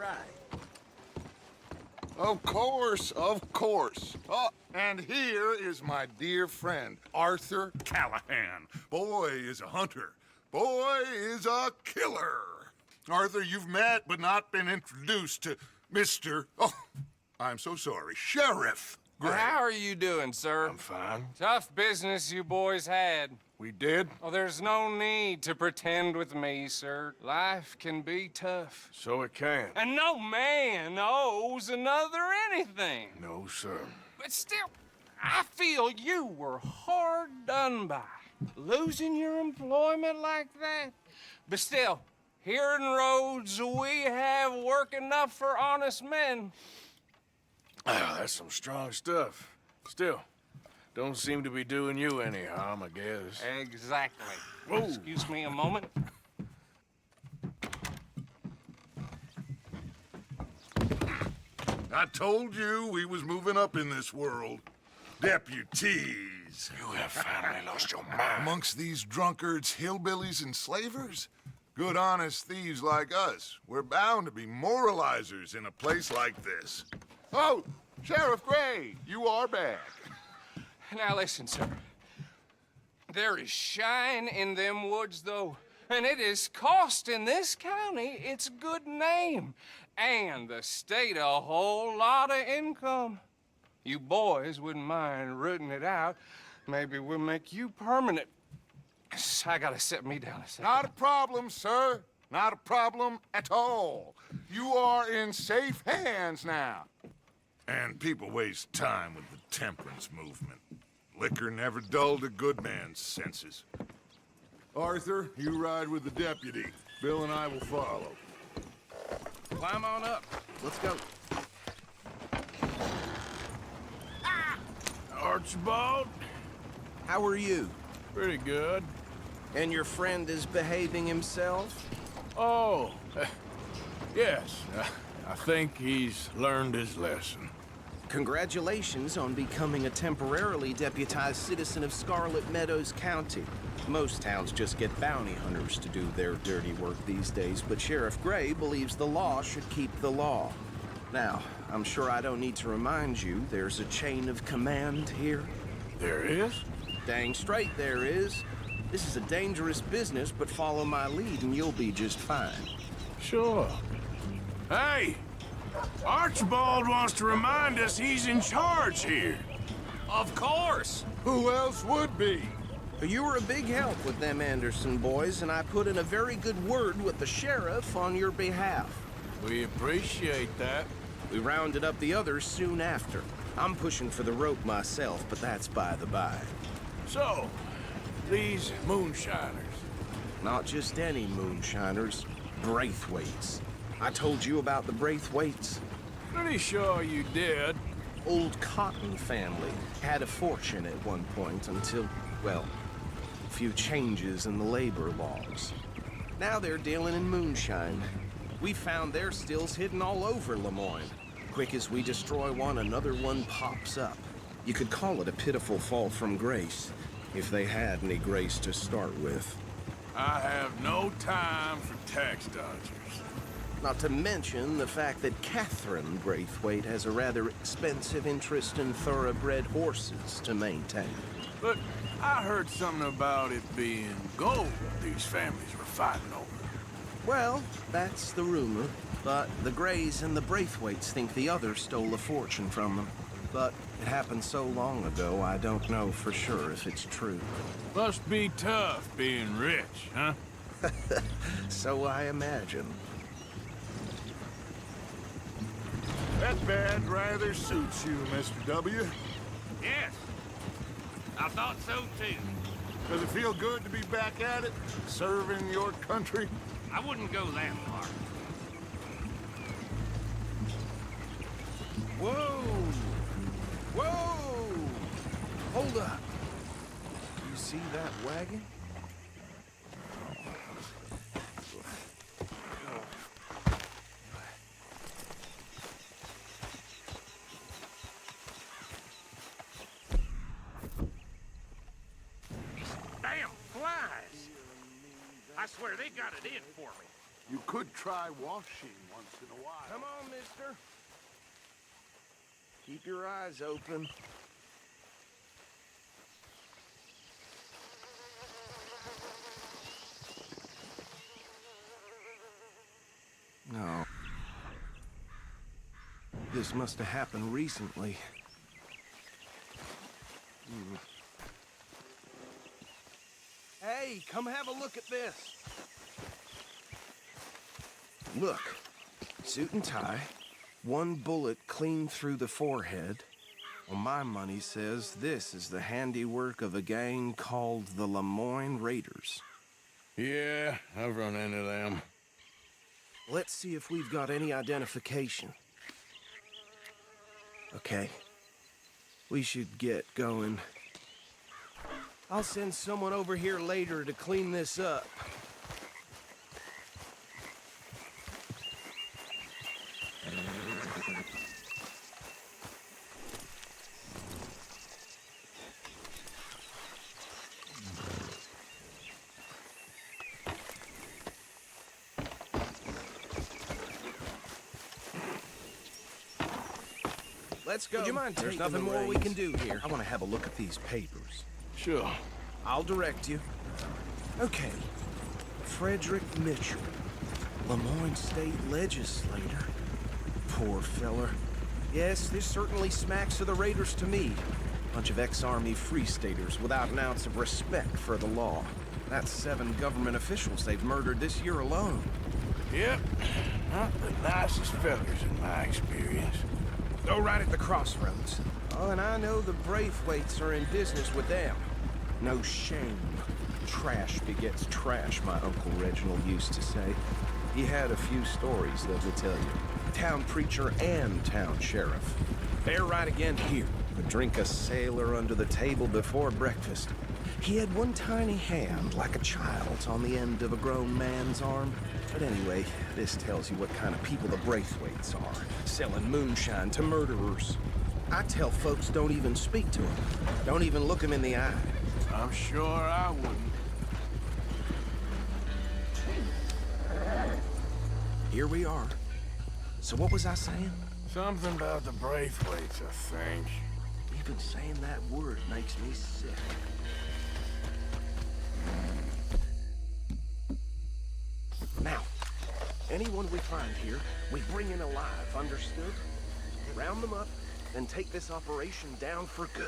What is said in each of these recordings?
right. Of course, of course. Oh, and here is my dear friend, Arthur Callahan. Boy is a hunter. Boy is a killer. Arthur, you've met but not been introduced to Mr. Oh, I'm so sorry, Sheriff Gray. How are you doing, sir? I'm fine. Tough business you boys had. We did? Oh, there's no need to pretend with me, sir. Life can be tough. So it can. And no man owes another anything. No, sir. But still, I feel you were hard done by. Losing your employment like that. But still, here in Rhodes, we have work enough for honest men. Oh, that's some strong stuff. Still, don't seem to be doing you any harm, I guess. Exactly. Whoa. Excuse me a moment. I told you we was moving up in this world. Deputies. You have finally lost your mind. Amongst these drunkards, hillbillies, and slavers? Good honest thieves like us. We're bound to be moralizers in a place like this. Oh, Sheriff Gray, you are back. Now listen, sir. There is shine in them woods, though, and it is costing this county its good name, and the state a whole lot of income. You boys wouldn't mind rooting it out. Maybe we'll make you permanent. I gotta set me down a second. Not a problem, sir. Not a problem at all. You are in safe hands now. And people waste time with the temperance movement. Liquor never dulled a good man's senses. Arthur, you ride with the deputy. Bill and I will follow. Climb on up. Let's go. Archibald? How are you? Pretty good. And your friend is behaving himself? Oh, yes. I think he's learned his lesson. Congratulations on becoming a temporarily deputized citizen of Scarlet Meadows County. Most towns just get bounty hunters to do their dirty work these days, but Sheriff Gray believes the law should keep the law. Now, I'm sure I don't need to remind you there's a chain of command here. There is? Dang straight there is. This is a dangerous business, but follow my lead and you'll be just fine. Sure. Hey! Archibald wants to remind us he's in charge here. Of course! Who else would be? You were a big help with them Anderson boys, and I put in a very good word with the sheriff on your behalf. We appreciate that. We rounded up the others soon after. I'm pushing for the rope myself, but that's by the by. So, these moonshiners. Not just any moonshiners, Braithwaites. I told you about the Braithwaites. Pretty sure you did. Old Cotton family had a fortune at one point until, well, a few changes in the labor laws. Now they're dealing in moonshine. We found their stills hidden all over Lemoyne. Quick as we destroy one, another one pops up. You could call it a pitiful fall from grace, if they had any grace to start with. I have no time for tax dodgers. Not to mention the fact that Catherine Braithwaite has a rather expensive interest in thoroughbred horses to maintain. But I heard something about it being gold these families were fighting over. Well, that's the rumor. But the Grays and the Braithwaites think the other stole a fortune from them. But it happened so long ago, I don't know for sure if it's true. Must be tough being rich, huh? So I imagine. That badge rather suits you, Mr. W. Yes, I thought so too. Does it feel good to be back at it, serving your country? I wouldn't go that far. Whoa! Whoa! Hold up. You see that wagon? Damn flies! I swear they got it in for me. You could try washing once in a while. Come on, mister. Keep your eyes open. No. This must have happened recently. Hey, come have a look at this. Look, suit and tie, one bullet clean through the forehead. Well, my money says this is the handiwork of a gang called the Lemoyne Raiders. Yeah, I've run into them. Let's see if we've got any identification. Okay. We should get going. I'll send someone over here later to clean this up. Let's go. Would you mind? There's nothing more we can do here. I want to have a look at these papers. Sure. I'll direct you. Okay. Frederick Mitchell, Lemoyne State Legislator. Poor feller. Yes, this certainly smacks of the Raiders to me. Bunch of ex-Army Free Staters without an ounce of respect for the law. That's 7 government officials they've murdered this year alone. Yep. Not the nicest fellers in my experience. Go right at the crossroads. Oh, and I know the Braithwaites are in business with them. No shame. Trash begets trash, my Uncle Reginald used to say. He had a few stories, let me tell you. Town preacher and town sheriff. They're right again here. Would drink a sailor under the table before breakfast. He had one tiny hand, like a child's, on the end of a grown man's arm. But anyway, this tells you what kind of people the Braithwaites are. Selling moonshine to murderers. I tell folks don't even speak to them. Don't even look them in the eye. I'm sure I wouldn't. Here we are. So what was I saying? Something about the Braithwaites, I think. Even saying that word makes me sick. Now, anyone we find here, we bring in alive, understood? Round them up, then take this operation down for good.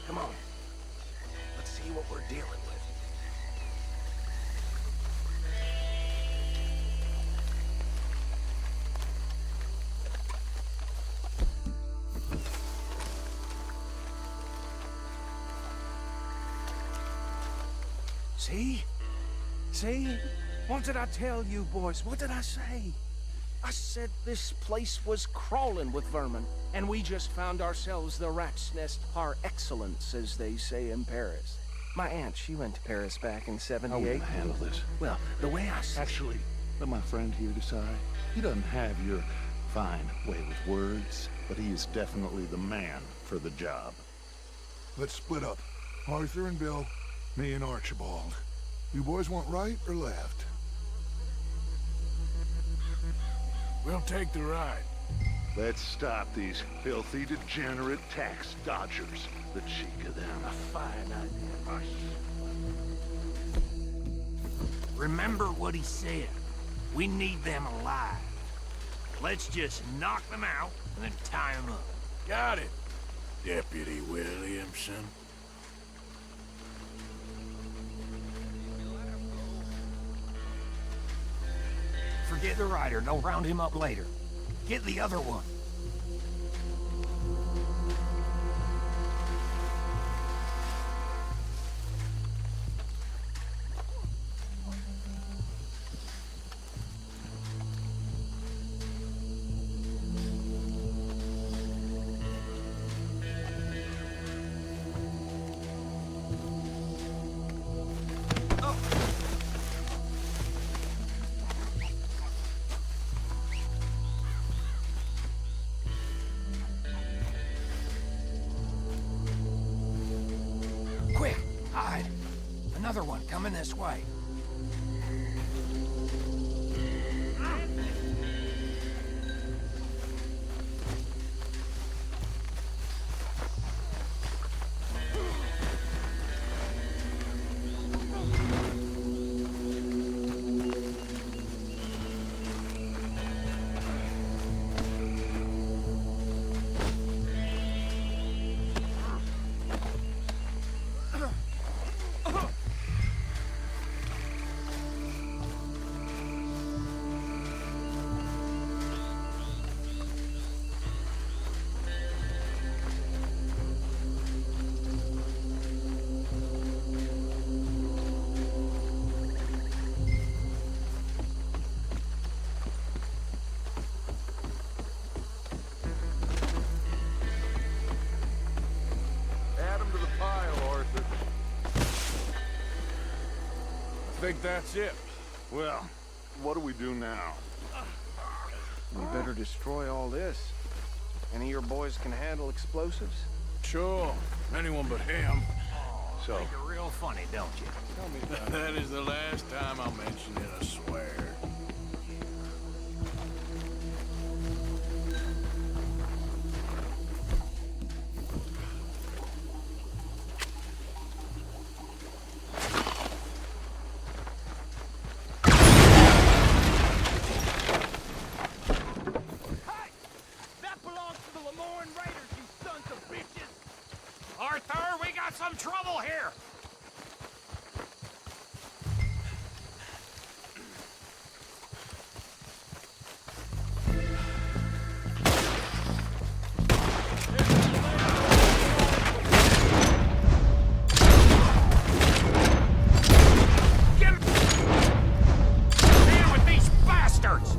Come on. Let's see what we're dealing with. See? See? What did I tell you, boys? What did I say? I said this place was crawling with vermin, and we just found ourselves the rat's nest par excellence, as they say in Paris. My aunt, she went to Paris back in '78. How are we gonna handle this? Well, the way I see Actually, let my friend here decide. He doesn't have your fine way with words, but he is definitely the man for the job. Let's split up. Arthur and Bill, me and Archibald. You boys want right or left? We'll take the ride. Let's stop these filthy, degenerate tax dodgers. The cheek of them. a fine idea. Remember what he said. We need them alive. Let's just knock them out and then tie them up. Got it, Deputy Williamson. Forget the rider. Don't round him up later. Get the other one. Quick, hide. Another one coming this way. think that's it. Well, what do we do now? We better destroy all this. Any of your boys can handle explosives? Sure, anyone but him. So think you're real funny, don't you? Tell me about it. That is the last time I'll mention it, I swear. Arthur, we got some trouble here! Get him! Man with these bastards!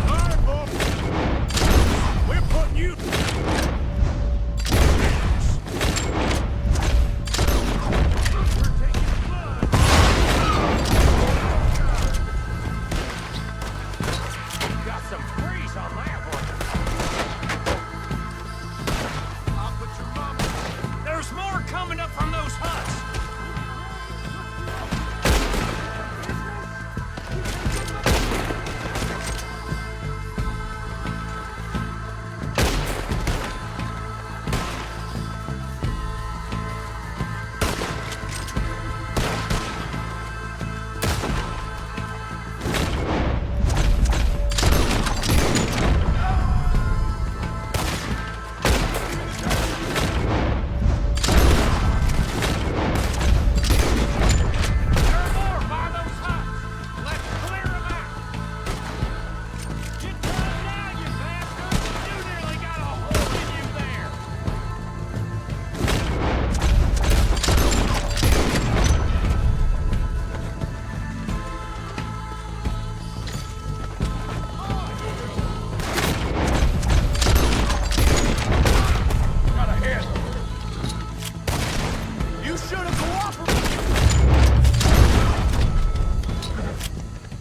All right, Bob. We're putting you... Got some freeze on that one. I'll put your mama... There's more coming up from those huts.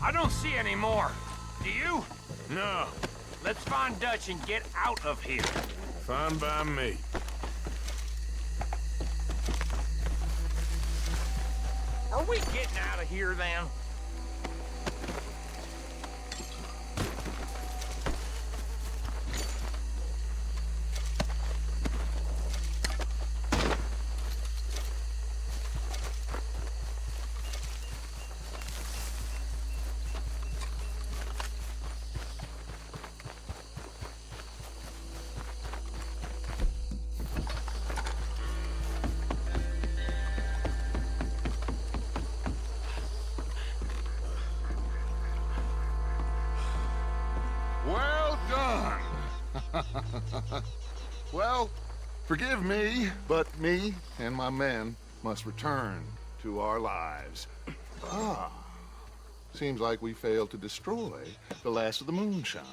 I don't see any more. Do you? No, Let's find Dutch and get out of here. fine by me. Are we getting out of here then? Well done. Well, forgive me, but me and my men must return to our lives. Seems like we failed to destroy the last of the moonshine.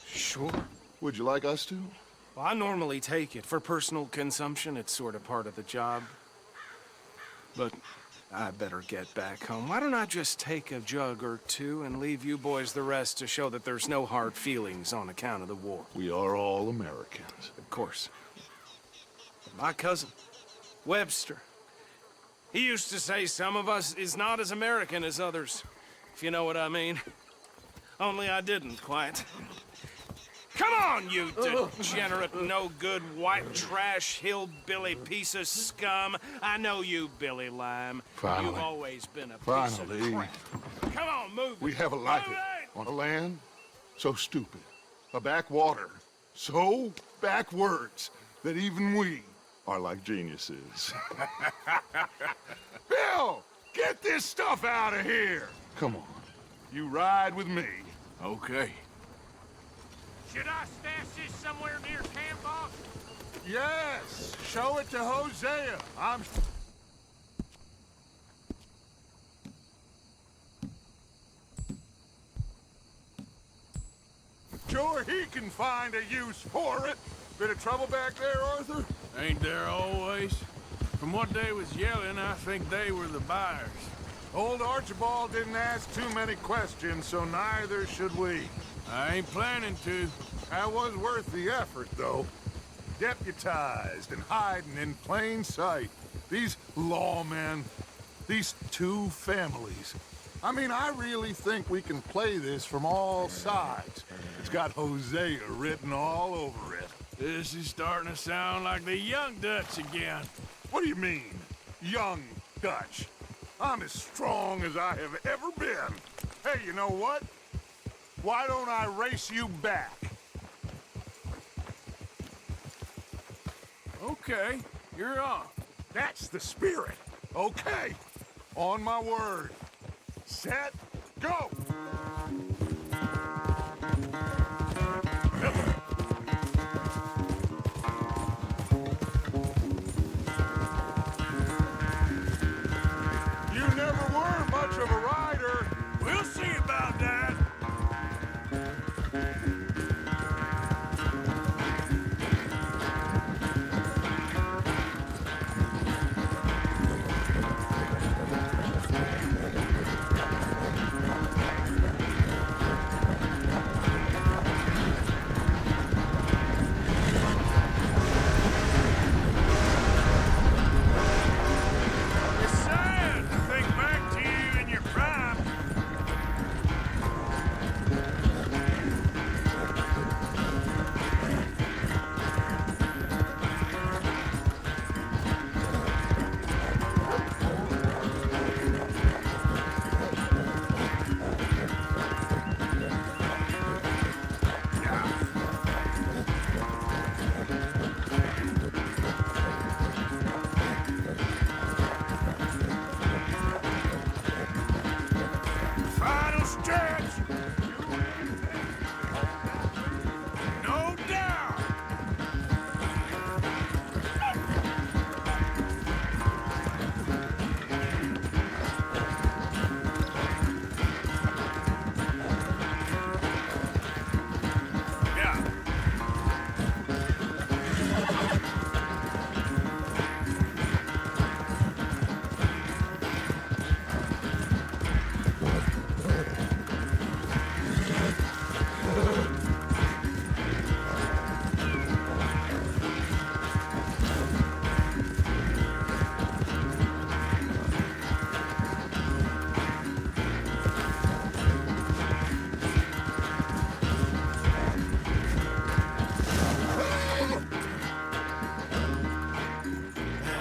Sure. Would you like us to? Well, I normally take it. For personal consumption, it's sort of part of the job. But I better get back home. Why don't I just take a jug or two and leave you boys the rest to show that there's no hard feelings on account of the war? We are all Americans. Of course. My cousin, Webster, he used to say some of us is not as American as others, if you know what I mean. Only I didn't quite. Come on, you degenerate, no-good, white trash, hillbilly piece of scum. I know you, Billy Lime. Finally. You've always been a piece Finally. of crap. Come on, move it. We have a life Move it! on a land so stupid, a backwater so backwards that even we are like geniuses. Bill, get this stuff out of here. Come on. You ride with me. Okay. Should I stash this somewhere near camp, boss? Yes, show it to Hosea. I'm sure he can find a use for it. Bit of trouble back there, Arthur? Ain't there always? From what they was yelling, I think they were the buyers. Old Archibald didn't ask too many questions, so neither should we. I ain't planning to. That was worth the effort, though. Deputized and hiding in plain sight. These lawmen, these two families. I mean, I really think we can play this from all sides. It's got Hosea written all over it. This is starting to sound like the Young Dutch again. What do you mean, young Dutch? I'm as strong as I have ever been. Hey, you know what? Why don't I race you back? Okay, you're off. That's the spirit. Okay. On my word. Set, go! You never were much of a rider. We'll see about that. It's sad to think back to you in your prime. Final stretch. No doubt. Yeah.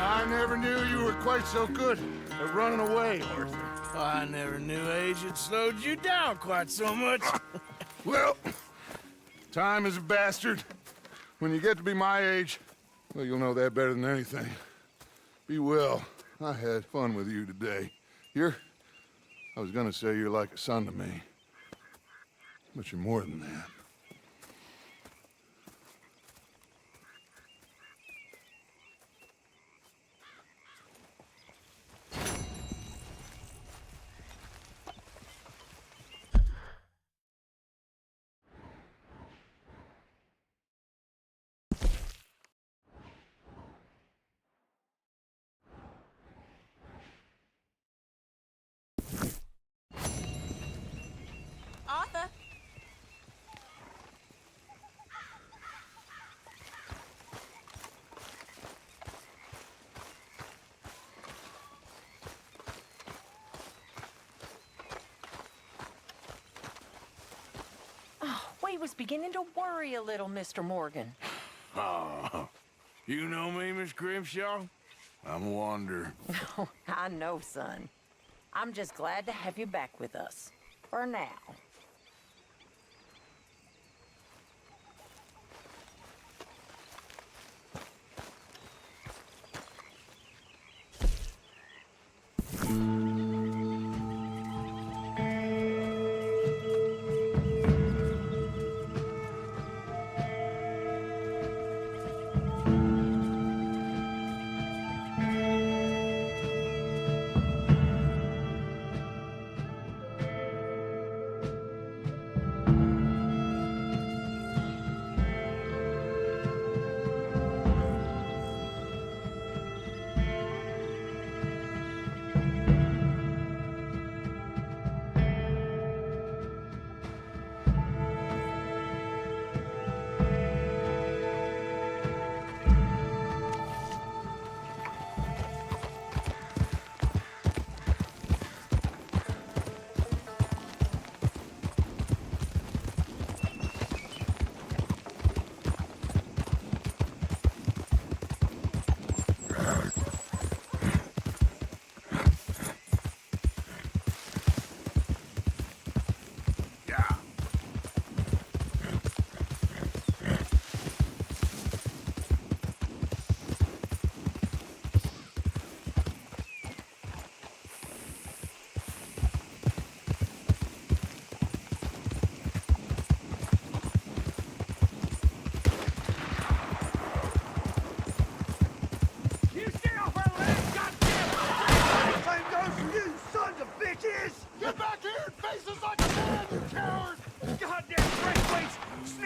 I never knew you were quite so good at running away, Arthur. I never knew age had slowed you down quite so much. Well, time is a bastard. When you get to be my age, well, you'll know that better than anything. Be well. I had fun with you today. I was gonna say you're like a son to me. But you're more than that. Arthur? Oh, we was beginning to worry a little, Mr. Morgan. Oh, you know me, Miss Grimshaw? I'm a wanderer. I know, son. I'm just glad to have you back with us. For now.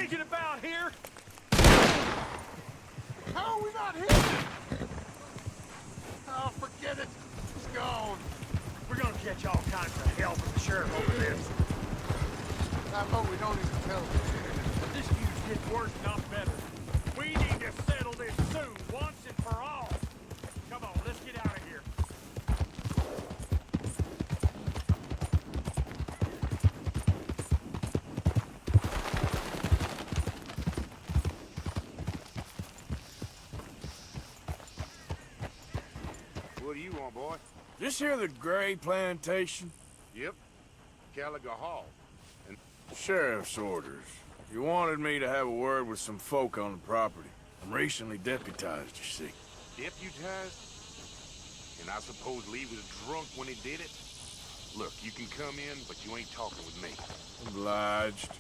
thinking about here? How are we not here? Oh, forget it. It's gone. We're gonna catch all kinds of hell from the sheriff over this. I hope we don't even tell him. This feud's getting worse, not better. We need to settle this soon, once and for all. Come on, let's get out of here. What do you want, boy? This here the Gray Plantation? Yep. Gallagher Hall. Sheriff's orders. You wanted me to have a word with some folk on the property. I'm recently deputized, you see. Deputized? And I suppose Lee was drunk when he did it? Look, you can come in, but you ain't talking with me. Obliged.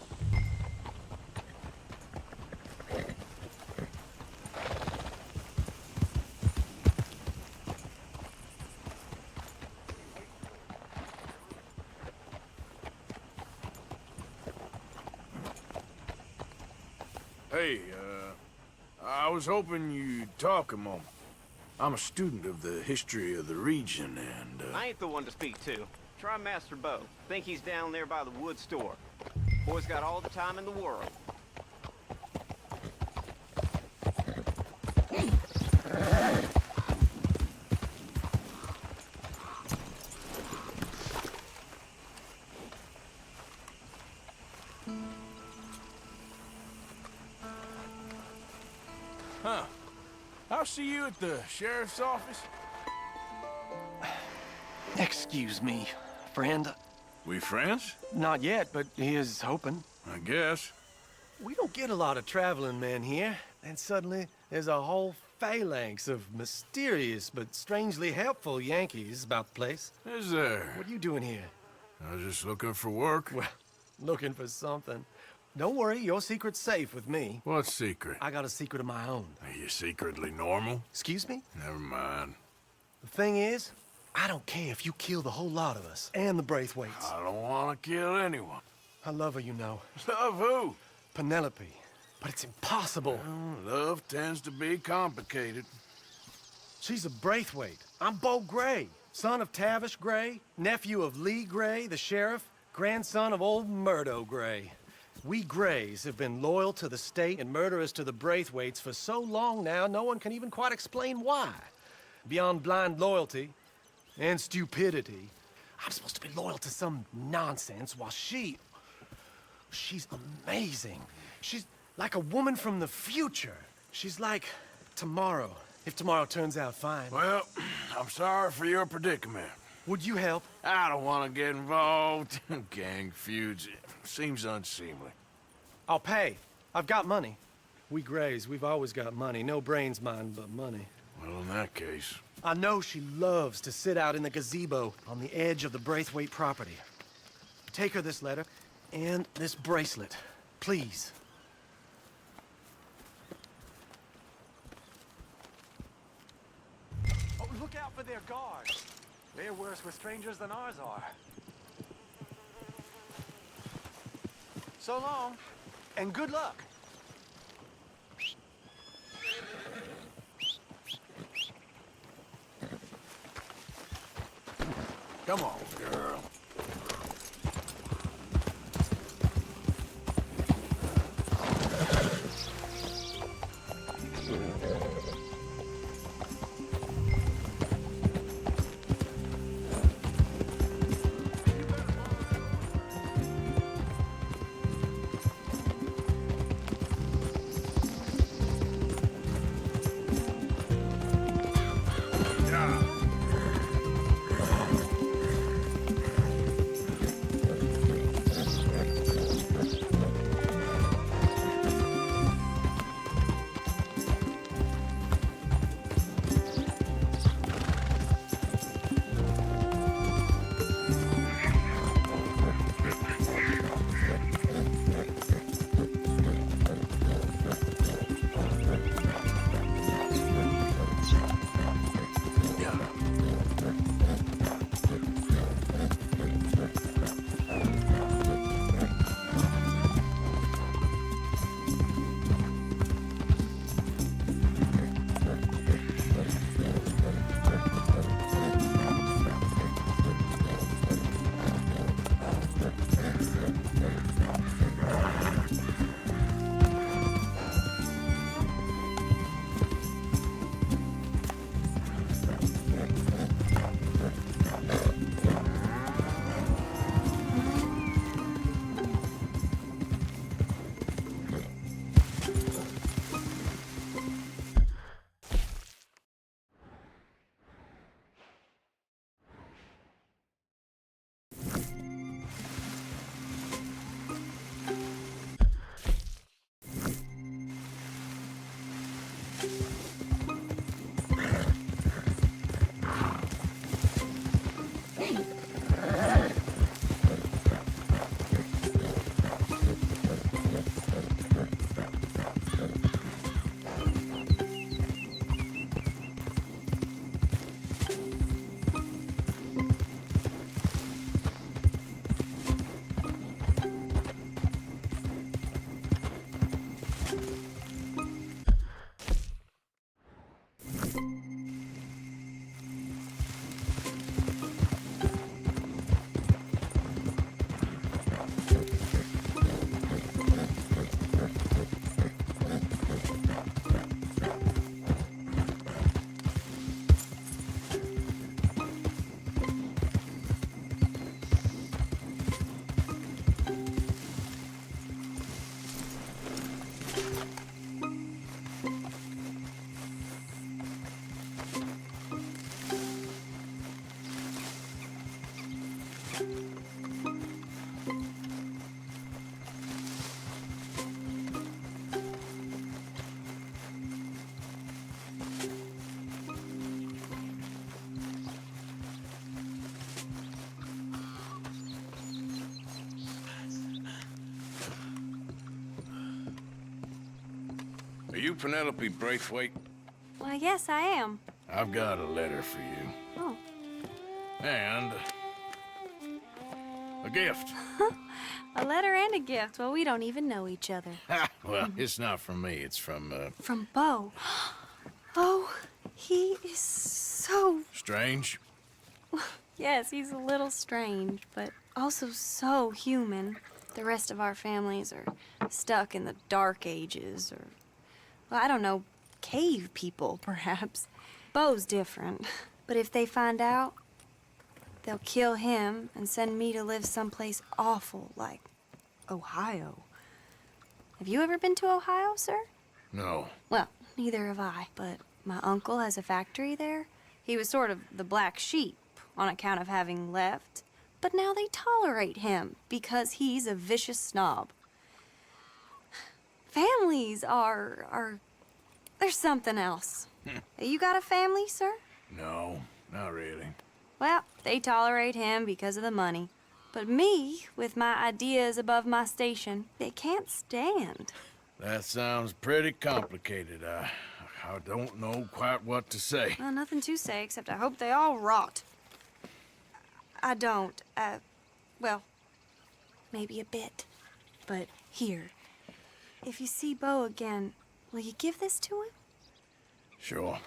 Hey, I was hoping you'd talk a moment. I'm a student of the history of the region, and, I ain't the one to speak to. Try Master Bo. Think he's down there by the wood store. Boy's got all the time in the world. Huh. I'll see you at the sheriff's office. Excuse me, friend. We friends? Not yet, but here's hoping. I guess. We don't get a lot of traveling men here, and suddenly there's a whole phalanx of mysterious but strangely helpful Yankees about the place. Is there? What are you doing here? I was just looking for work. Well, looking for something. Don't worry, your secret's safe with me. What secret? I got a secret of my own. Are you secretly normal? Excuse me? Never mind. The thing is, I don't care if you kill the whole lot of us, and the Braithwaites. I don't want to kill anyone. I love her, you know. Love who? Penelope. But it's impossible. Well, love tends to be complicated. She's a Braithwaite. I'm Beau Gray, son of Tavish Gray, nephew of Lee Gray, the sheriff, grandson of old Murdo Gray. We Grays have been loyal to the state and murderous to the Braithwaites for so long now, no one can even quite explain why. Beyond blind loyalty and stupidity, I'm supposed to be loyal to some nonsense while she's amazing. She's like a woman from the future. She's like tomorrow, if tomorrow turns out fine. Well, I'm sorry for your predicament. Would you help? I don't want to get involved in gang feuds. It seems unseemly. I'll pay. I've got money. We Grays, we've always got money. No brains, mind, but money. Well, in that case... I know she loves to sit out in the gazebo on the edge of the Braithwaite property. Take her this letter and this bracelet, please. Oh, look out for their guards. They're worse with strangers than ours are. So long, and good luck. Come on, girl. you Penelope Braithwaite? Why, yes, I am. I've got a letter for you. Oh. And a gift. A letter and a gift. Well, we don't even know each other. Well, it's not from me. It's from, From Beau. Oh, he is so... Strange? Yes, he's a little strange, but also so human. The rest of our families are stuck in the Dark Ages, or, well, I don't know, cave people, perhaps. Beau's different, but if they find out, they'll kill him and send me to live someplace awful like Ohio. Have you ever been to Ohio, sir? No. Well, neither have I, but my uncle has a factory there. He was sort of the black sheep on account of having left, but now they tolerate him because he's a vicious snob. Families are there's something else. You got a family, sir? No, not really. Well, they tolerate him because of the money. But me, with my ideas above my station, they can't stand. That sounds pretty complicated. I don't know quite what to say. Well, nothing to say, except I hope they all rot. I don't, well, maybe a bit. But here, if you see Beau again, will you give this to him? Sure.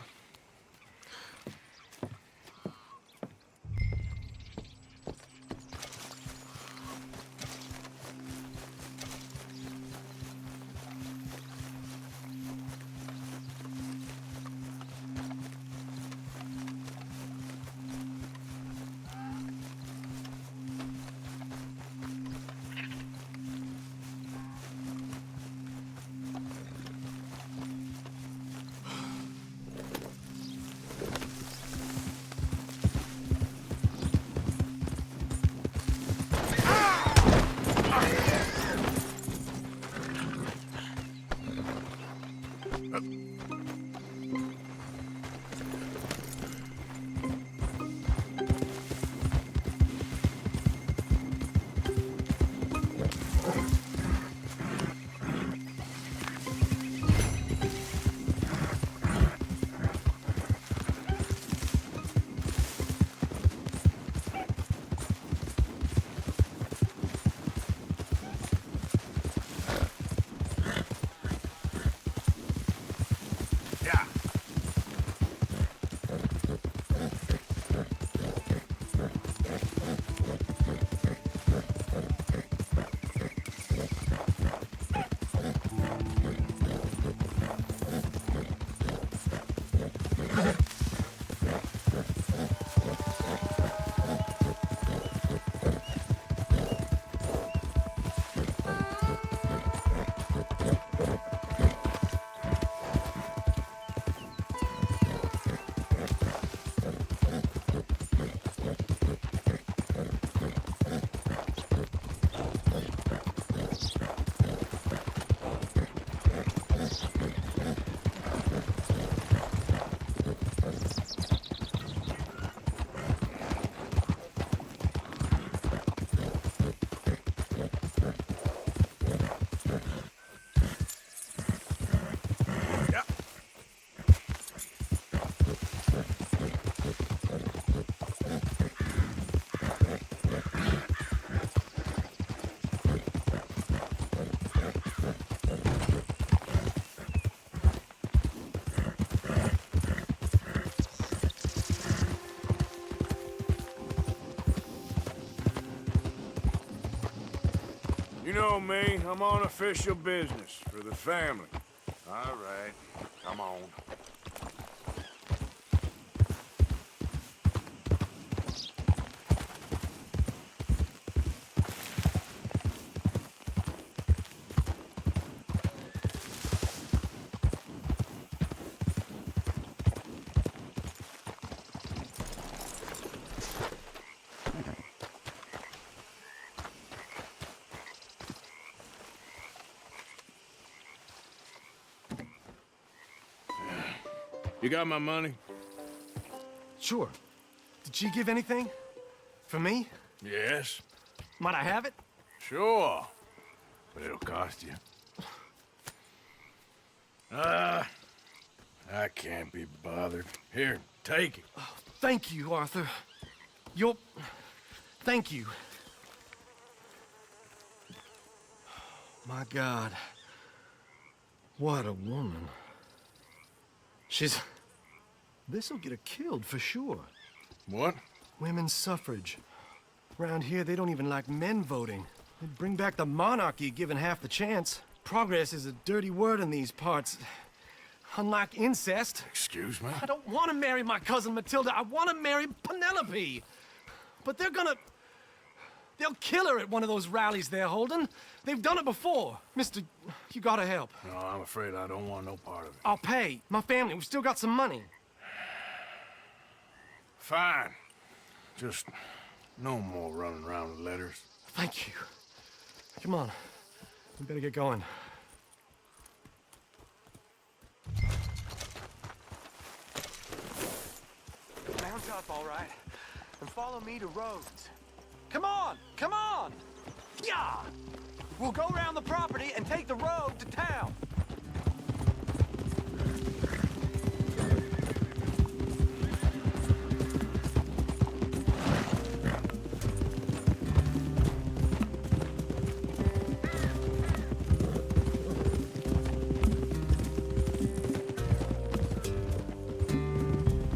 You know me, I'm on official business for the family. All right, come on. You got my money? Sure. Did she give anything? For me? Yes. Might I have it? Sure. But it'll cost you. I can't be bothered. Here, take it. Oh, thank you, Arthur. Thank you. My God. What a woman. This'll get her killed for sure. What? Women's suffrage. Around here, they don't even like men voting. They'd bring back the monarchy given half the chance. Progress is a dirty word in these parts. Unlike incest. Excuse me? I don't want to marry my cousin Matilda. I want to marry Penelope. But they'll kill her at one of those rallies they're holding. They've done it before. Mister, you gotta help. No, I'm afraid I don't want no part of it. I'll pay. My family, we've still got some money. Fine. Just no more running around with letters. Thank you. Come on. We better get going. Mount up, all right, and follow me to Rhodes. Come on! Come on! Yeah! We'll go around the property and take the road to town.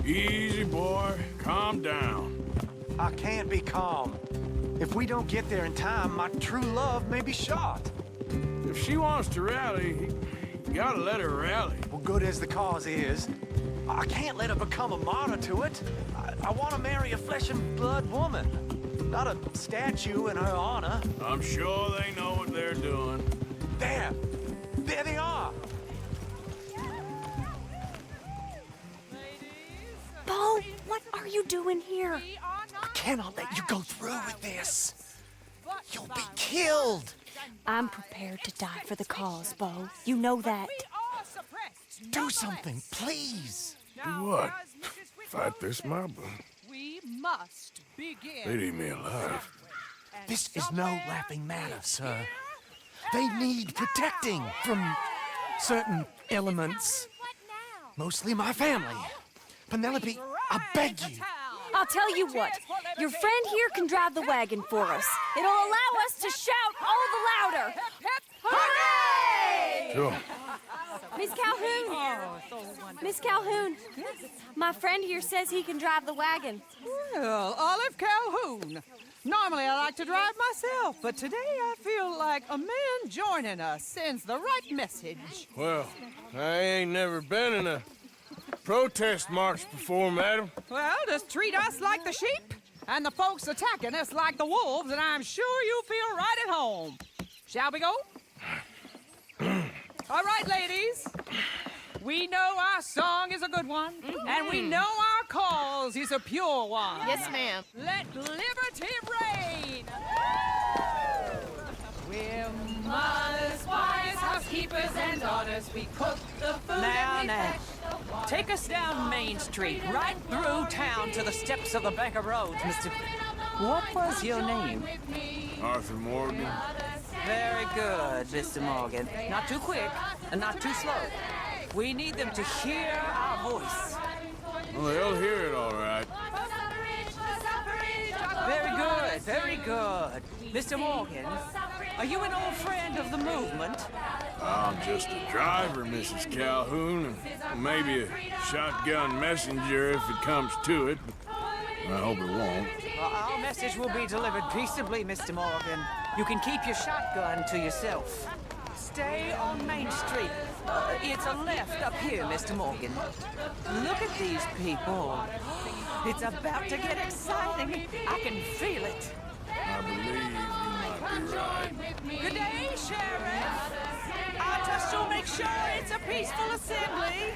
Easy, boy. Calm down. I can't be calm. If we don't get there in time, my true love may be shot. If she wants to rally, you gotta let her rally. Well, good as the cause is, I can't let her become a martyr to it. I want to marry a flesh and blood woman, not a statue in her honor. I'm sure they know what they're doing. There they are. Bo, what are you doing here? I cannot let you go through with this. You'll be killed. I'm prepared to die for the cause, Bo. You know that. Do something, please. Do what? Fight this mob? We must begin. They'd eat me alive. This is no laughing matter, sir. They need protecting from certain elements. Mostly my family. Penelope, I beg you. I'll tell you what. Your friend here can drive the wagon for us. It'll allow us to shout all the louder. Hooray! Sure. Miss Calhoun! Miss Calhoun, my friend here says he can drive the wagon. Well, Olive Calhoun. Normally I like to drive myself, but today I feel like a man joining us sends the right message. Well, I ain't never been in a protest march before, madam. Well, just treat us like the sheep, and the folks attacking us like the wolves, and I'm sure you'll feel right at home. Shall we go? All right, ladies. We know our song is a good one, and we know our cause is a pure one. Yes, ma'am. Let liberty reign! We're mothers, wives, housekeepers, and daughters. We cook the food Now. Take us down Main Street, right through town to the steps of the Bank of Rhodes, Mr. What was your name? Arthur Morgan. Very good, Mr. Morgan. Not too quick and not too slow. We need them to hear our voice. Well, they'll hear it all right. Very good, very good. Mr. Morgan, are you an old friend of the movement? I'm just a driver, Mrs. Calhoun, and maybe a shotgun messenger if it comes to it. I hope it won't. Well, our message will be delivered peaceably, Mr. Morgan. You can keep your shotgun to yourself. Stay on Main Street. It's a left up here, Mr. Morgan. Look at these people. It's about to get exciting. I can feel it. I believe you might be right. Good day, Sheriff. I trust you'll make sure it's a peaceful assembly.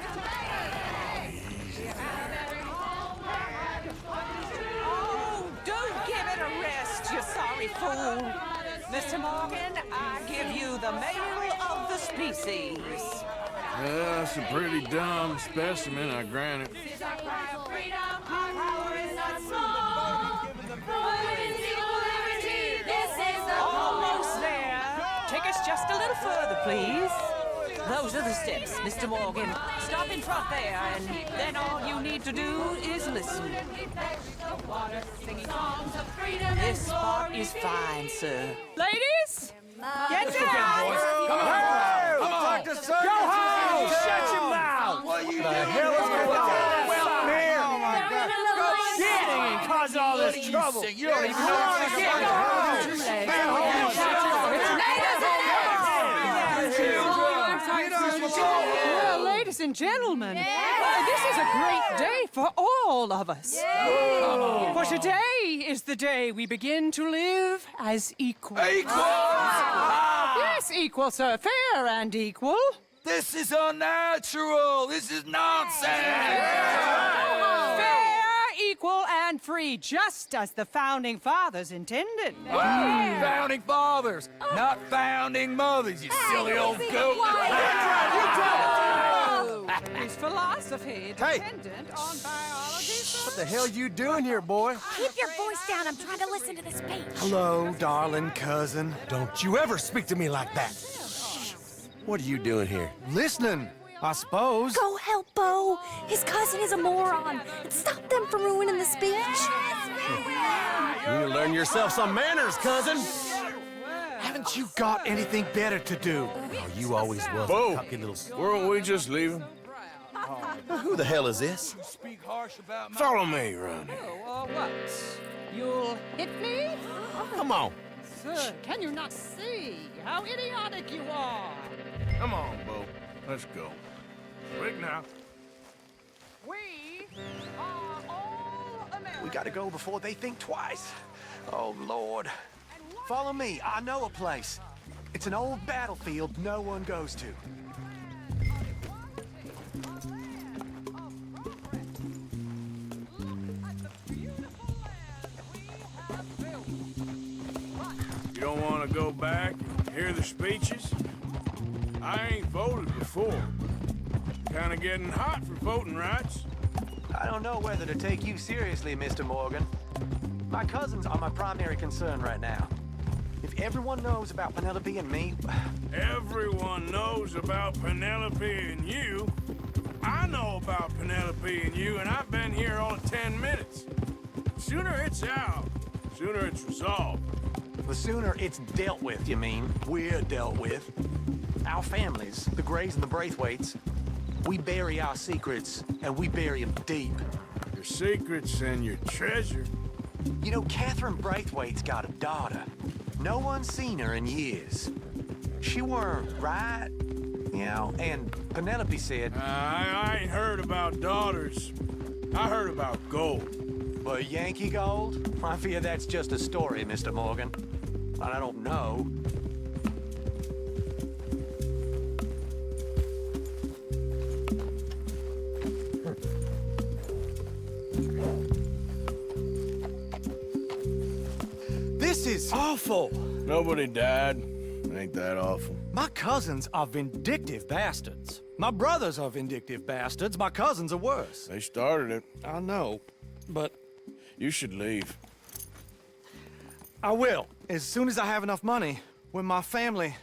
Oh, don't give it a rest, you sorry fool. Mr. Morgan, I give you the male of the species. Yeah, that's a pretty dumb specimen, I grant it. Almost there. Take us just a little further, please. Those are the steps, Mr. Morgan. Stop in front there, and then all you need to do is listen. This spot is fine, sir. Ladies, get down! Come on! Hey! Come on! Go home! Shut your mouth! What the hell is going on? Well, here! Oh, my God! Go sitting and cause all this trouble! You don't even know what to get! Well, ladies and gentlemen, this is a great day for all of us. For today is the day we begin to live as equals. Yes, equal, sir. Fair and equal. This is unnatural! This is nonsense! Fair, equal, and free, just as the Founding Fathers intended. Founding fathers, not founding mothers, you silly old goat! His philosophy dependent on biology. What the hell you doing here, boy? Keep your voice down. I'm trying to listen to the speech. Hello, darling cousin. Don't you ever speak to me like that. What are you doing here? Listening, I suppose. Go help Bo. His cousin is a moron. And stop them from ruining the speech. You need to learn yourself some manners, cousin. Haven't you got anything better to do? Oh, you always was a cocky little... Weren't we just leaving? Who the hell is this? Follow me around here. What? You'll hit me? Come on. Sir, can you not see how idiotic you are? Come on, Bo. Let's go. Quick now. We are all Americans. We gotta go before they think twice. Oh, Lord. Follow me. I know a place. It's an old battlefield no one goes to. You don't want to go back and hear the speeches? I ain't voted before. Kind of getting hot for voting rights. I don't know whether to take you seriously, Mr. Morgan. My cousins are my primary concern right now. If everyone knows about Penelope and me... Everyone knows about Penelope and you. I know about Penelope and you, and I've been here all of 10 minutes. Sooner it's out, sooner it's resolved. The sooner it's dealt with, you mean? We're dealt with. Our families, the Grays and the Braithwaites, we bury our secrets, and we bury them deep. Your secrets and your treasure. You know, Catherine Braithwaite's got a daughter. No one's seen her in years. She weren't right, you know, and Penelope said... I ain't heard about daughters. I heard about gold. But Yankee gold? I fear that's just a story, Mr. Morgan. But I don't know. This is awful. Nobody died. Ain't that awful? My cousins are vindictive bastards. My brothers are vindictive bastards. My cousins are worse. They started it. I know, but... You should leave. I will, as soon as I have enough money. When my family...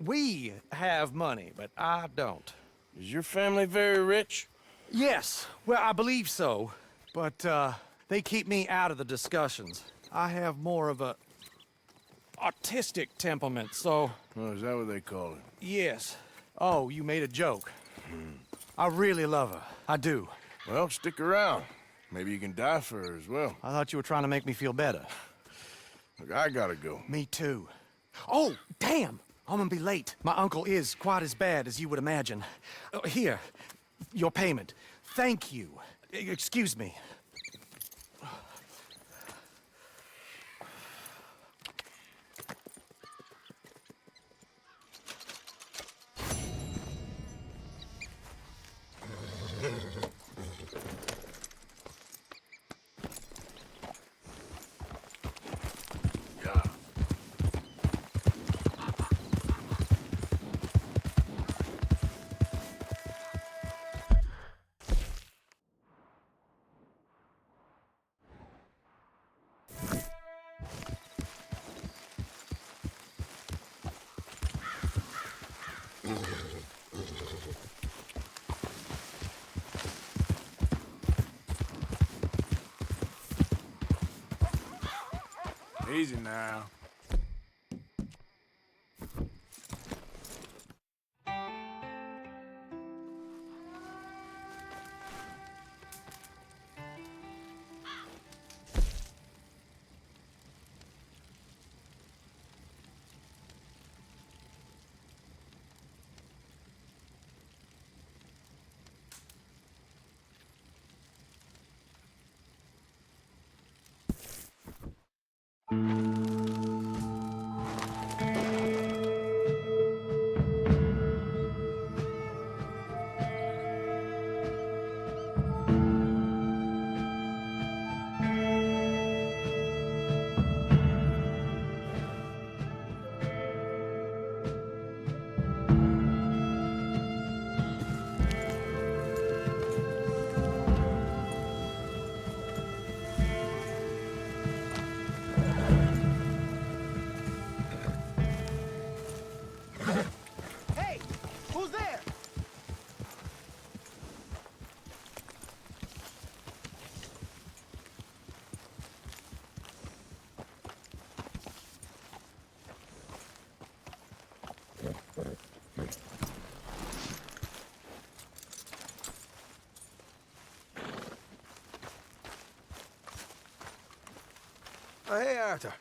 We have money, but I don't. Is your family very rich? Yes, well, I believe so. But, they keep me out of the discussions. I have more of a... artistic temperament, so... Oh, is that what they call it? Yes. Oh, you made a joke. I really love her. I do. Well, stick around. Maybe you can die for her as well. I thought you were trying to make me feel better. Look, I gotta go. Me too. Oh, damn! I'm gonna be late. My uncle is quite as bad as you would imagine. Here, your payment. Thank you. Excuse me. Easy now. Hey, who's there? Hey, Arthur.